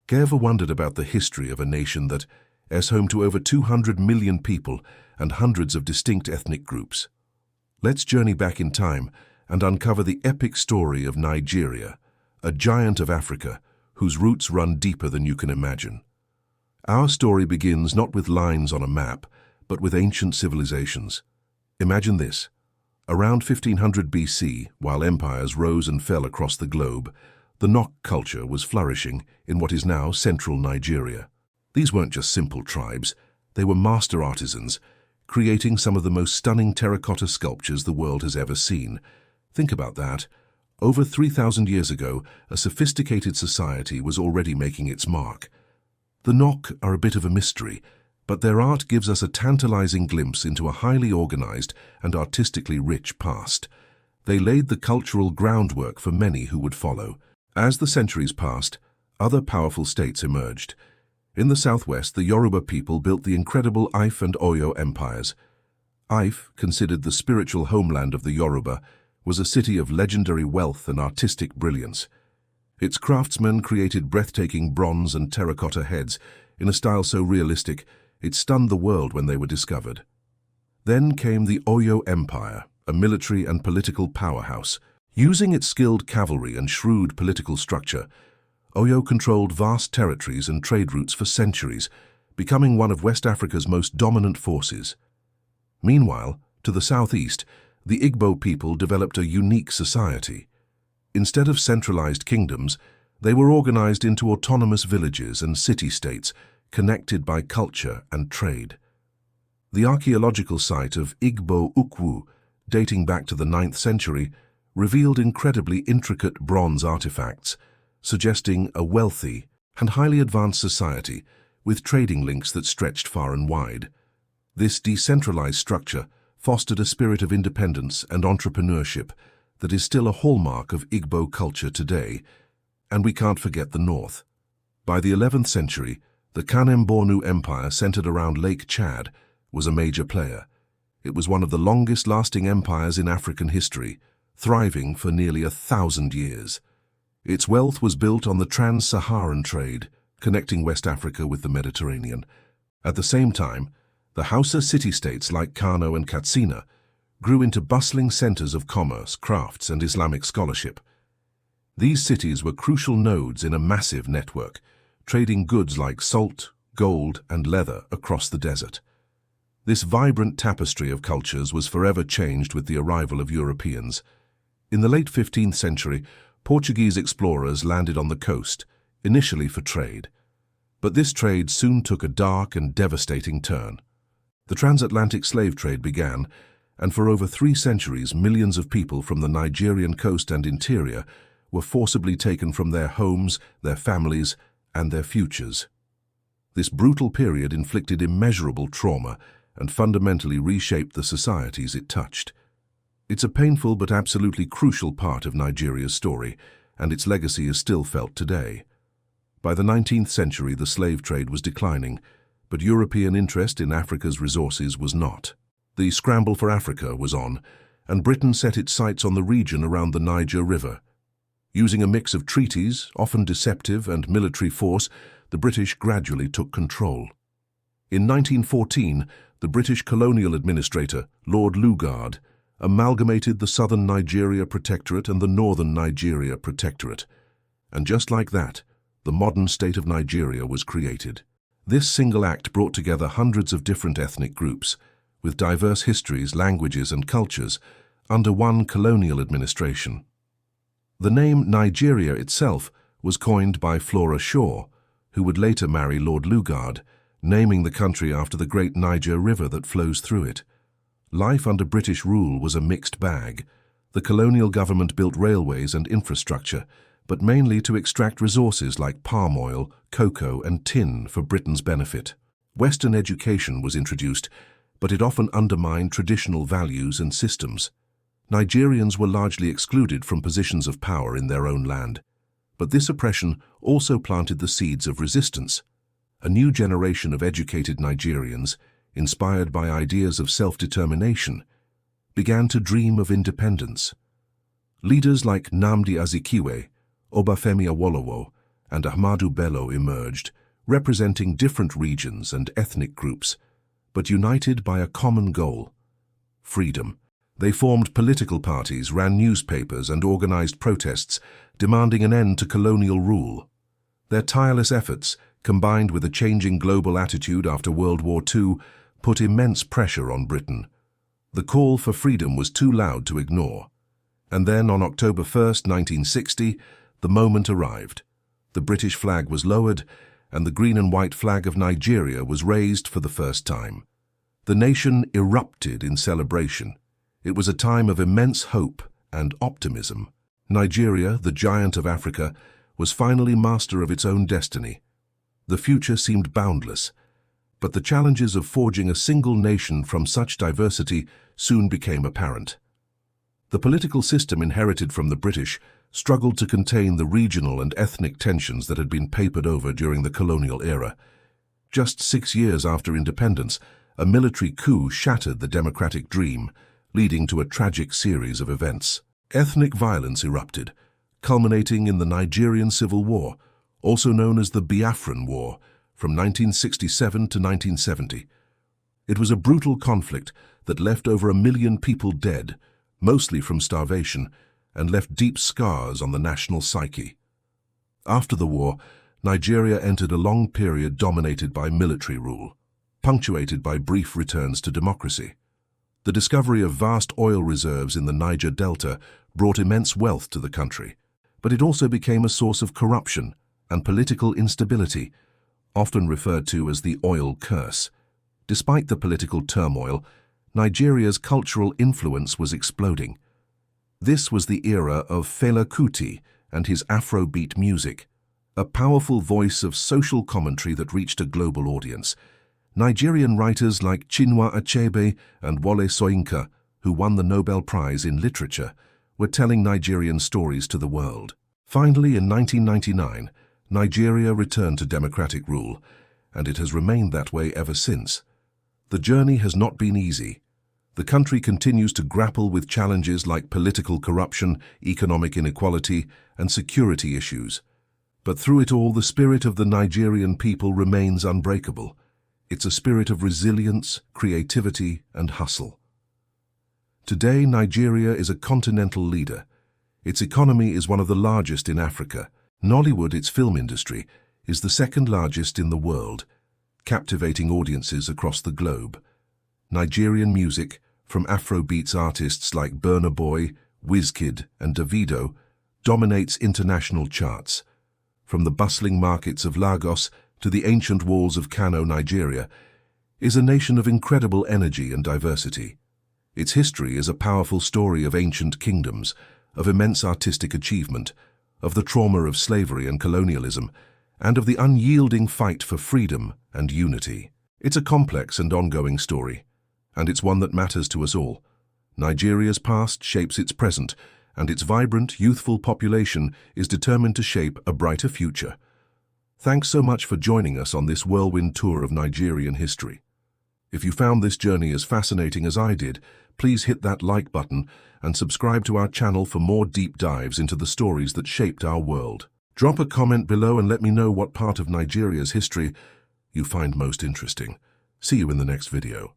Ever wondered about the history of a nation that is home to over 200 million people and hundreds of distinct ethnic groups? Let's journey back in time and uncover the epic story of Nigeria, a giant of Africa whose roots run deeper than you can imagine. Our story begins not with lines on a map, but with ancient civilizations. Imagine this. Around 1500 BC, while empires rose and fell across the globe, the Nok culture was flourishing in what is now central Nigeria. These weren't just simple tribes, they were master artisans, creating some of the most stunning terracotta sculptures the world has ever seen. Think about that. Over 3,000 years ago, a sophisticated society was already making its mark. The Nok are a bit of a mystery, but their art gives us a tantalizing glimpse into a highly organized and artistically rich past. They laid the cultural groundwork for many who would follow. As the centuries passed, other powerful states emerged. In the southwest, the Yoruba people built the incredible Ife and Oyo empires. Ife, considered the spiritual homeland of the Yoruba, was a city of legendary wealth and artistic brilliance. Its craftsmen created breathtaking bronze and terracotta heads in a style so realistic it stunned the world when they were discovered. Then came the Oyo Empire, a military and political powerhouse. Using its skilled cavalry and shrewd political structure, Oyo controlled vast territories and trade routes for centuries, becoming one of West Africa's most dominant forces. Meanwhile, to the southeast, the Igbo people developed a unique society. Instead of centralized kingdoms, they were organized into autonomous villages and city-states connected by culture and trade. The archaeological site of Igbo Ukwu, dating back to the 9th century, revealed incredibly intricate bronze artifacts, suggesting a wealthy and highly advanced society with trading links that stretched far and wide. This decentralized structure fostered a spirit of independence and entrepreneurship that is still a hallmark of Igbo culture today, and we can't forget the north. By the 11th century, the Kanem-Bornu Empire, centered around Lake Chad, was a major player. It was one of the longest-lasting empires in African history, thriving for nearly 1,000 years. Its wealth was built on the trans-Saharan trade, connecting West Africa with the Mediterranean. At the same time, the Hausa city-states like Kano and Katsina grew into bustling centers of commerce, crafts, and Islamic scholarship. These cities were crucial nodes in a massive network, trading goods like salt, gold, and leather across the desert. This vibrant tapestry of cultures was forever changed with the arrival of Europeans. In the late 15th century, Portuguese explorers landed on the coast, initially for trade. But this trade soon took a dark and devastating turn. The transatlantic slave trade began, and for over 3 centuries, millions of people from the Nigerian coast and interior were forcibly taken from their homes, their families, and their futures. This brutal period inflicted immeasurable trauma and fundamentally reshaped the societies it touched. It's a painful but absolutely crucial part of Nigeria's story, and its legacy is still felt today. By the 19th century, the slave trade was declining, but European interest in Africa's resources was not. The scramble for Africa was on, and Britain set its sights on the region around the Niger River. Using a mix of treaties, often deceptive, and military force, the British gradually took control. In 1914, the British colonial administrator, Lord Lugard, amalgamated the southern Nigeria Protectorate and the northern Nigeria Protectorate. And just like that, the modern state of Nigeria was created. This single act brought together hundreds of different ethnic groups, with diverse histories, languages, and cultures, under one colonial administration. The name Nigeria itself was coined by Flora Shaw, who would later marry Lord Lugard, naming the country after the great Niger River that flows through it. Life under British rule was a mixed bag. The colonial government built railways and infrastructure, but mainly to extract resources like palm oil, cocoa, and tin for Britain's benefit. Western education was introduced, but it often undermined traditional values and systems. Nigerians were largely excluded from positions of power in their own land. But this oppression also planted the seeds of resistance. A new generation of educated Nigerians, inspired by ideas of self-determination, began to dream of independence. Leaders like Nnamdi Azikiwe, Obafemi Awolowo, and Ahmadu Bello emerged, representing different regions and ethnic groups, but united by a common goal: freedom. They formed political parties, ran newspapers, and organized protests, demanding an end to colonial rule. Their tireless efforts, combined with a changing global attitude after World War II, put immense pressure on Britain. The call for freedom was too loud to ignore. And then, on October 1st, 1960, the moment arrived. The British flag was lowered, and the green and white flag of Nigeria was raised for the first time. The nation erupted in celebration. It was a time of immense hope and optimism. Nigeria, the giant of Africa, was finally master of its own destiny. The future seemed boundless, but the challenges of forging a single nation from such diversity soon became apparent. The political system inherited from the British struggled to contain the regional and ethnic tensions that had been papered over during the colonial era. Just 6 years after independence, a military coup shattered the democratic dream, leading to a tragic series of events. Ethnic violence erupted, culminating in the Nigerian Civil War, also known as the Biafran War, from 1967 to 1970. It was a brutal conflict that left over 1 million people dead, mostly from starvation, and left deep scars on the national psyche. After the war, Nigeria entered a long period dominated by military rule, punctuated by brief returns to democracy. The discovery of vast oil reserves in the Niger Delta brought immense wealth to the country, but it also became a source of corruption and political instability, often referred to as the oil curse. Despite the political turmoil, Nigeria's cultural influence was exploding. This was the era of Fela Kuti and his Afrobeat music, a powerful voice of social commentary that reached a global audience. Nigerian writers like Chinua Achebe and Wole Soyinka, who won the Nobel Prize in Literature, were telling Nigerian stories to the world. Finally, in 1999, Nigeria returned to democratic rule, and it has remained that way ever since. The journey has not been easy. The country continues to grapple with challenges like political corruption, economic inequality, and security issues. But through it all, the spirit of the Nigerian people remains unbreakable. It's a spirit of resilience, creativity, and hustle. Today, Nigeria is a continental leader. Its economy is one of the largest in Africa. Nollywood, its film industry, is the second largest in the world, captivating audiences across the globe. Nigerian music, from Afrobeats artists like Burna Boy, Wizkid, and Davido, dominates international charts. From the bustling markets of Lagos to the ancient walls of Kano, Nigeria, is a nation of incredible energy and diversity. Its history is a powerful story of ancient kingdoms, of immense artistic achievement, of the trauma of slavery and colonialism, and of the unyielding fight for freedom and unity. It's a complex and ongoing story, and it's one that matters to us all. Nigeria's past shapes its present, and its vibrant, youthful population is determined to shape a brighter future. Thanks so much for joining us on this whirlwind tour of Nigerian history. If you found this journey as fascinating as I did, please hit that like button and subscribe to our channel for more deep dives into the stories that shaped our world. Drop a comment below and let me know what part of Nigeria's history you find most interesting. See you in the next video.